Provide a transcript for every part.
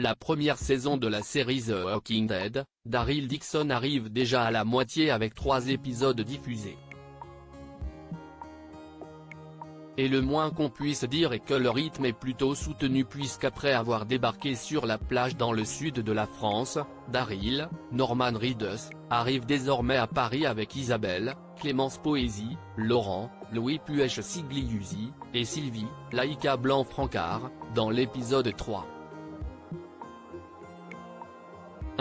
la première saison de la série The Walking Dead, Daryl Dixon arrive déjà à la moitié avec 3 épisodes diffusés. Et le moins qu'on puisse dire est que le rythme est plutôt soutenu puisqu'après avoir débarqué sur la plage dans le sud de la France, Daryl, Norman Reedus, arrive désormais à Paris avec Isabelle, Clémence Poésy, Laurent, Louis Puech-Sigliusi, et Sylvie, Laïka Blanc-Francard, dans l'épisode 3.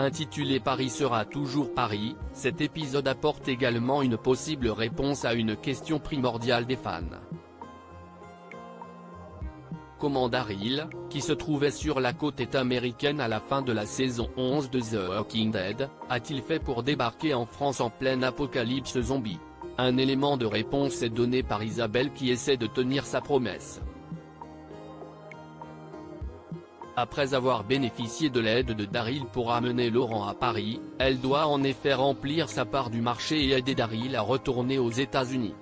Intitulé Paris sera toujours Paris, cet épisode apporte également une possible réponse à une question primordiale des fans. Comment Daryl, qui se trouvait sur la côte est américaine à la fin de la saison 11 de The Walking Dead, a-t-il fait pour débarquer en France en pleine apocalypse zombie? Un élément de réponse est donné par Isabelle qui essaie de tenir sa promesse. Après avoir bénéficié de l'aide de Daryl pour amener Laurent à Paris, elle doit en effet remplir sa part du marché et aider Daryl à retourner aux États-Unis.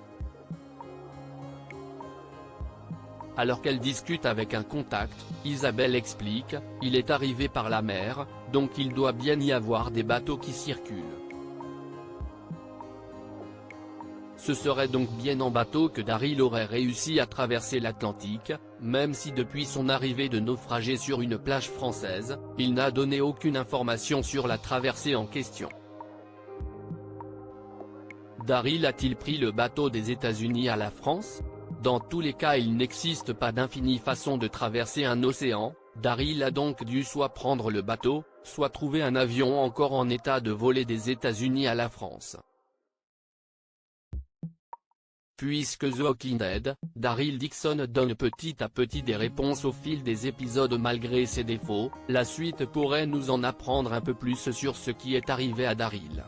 Alors qu'elle discute avec un contact, Isabelle explique, il est arrivé par la mer, donc il doit bien y avoir des bateaux qui circulent. Ce serait donc bien en bateau que Daryl aurait réussi à traverser l'Atlantique, même si depuis son arrivée de naufragé sur une plage française, il n'a donné aucune information sur la traversée en question. Daryl a-t-il pris le bateau des États-Unis à la France? Dans tous les cas il n'existe pas d'infinie façon de traverser un océan, Daryl a donc dû soit prendre le bateau, soit trouver un avion encore en état de voler des États-Unis à la France. Puisque The Walking Dead, Daryl Dixon donne petit à petit des réponses au fil des épisodes malgré ses défauts, la suite pourrait nous en apprendre un peu plus sur ce qui est arrivé à Daryl.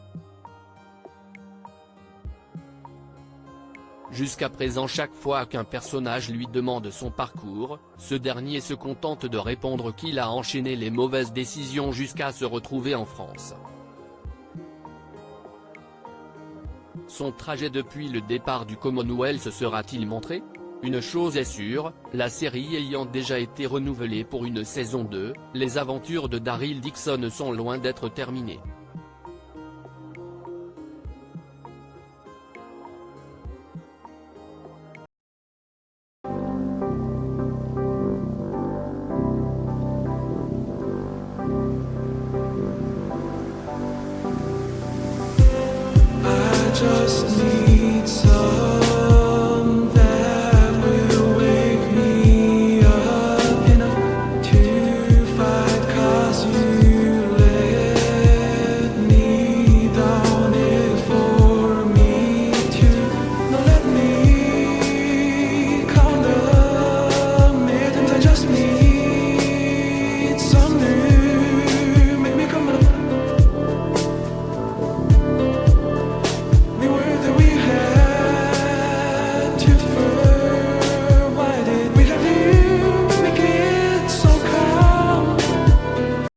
Jusqu'à présent chaque fois qu'un personnage lui demande son parcours, ce dernier se contente de répondre qu'il a enchaîné les mauvaises décisions jusqu'à se retrouver en France. Son trajet depuis le départ du Commonwealth sera-t-il montré? Une chose est sûre, la série ayant déjà été renouvelée pour une saison 2, les aventures de Daryl Dixon sont loin d'être terminées.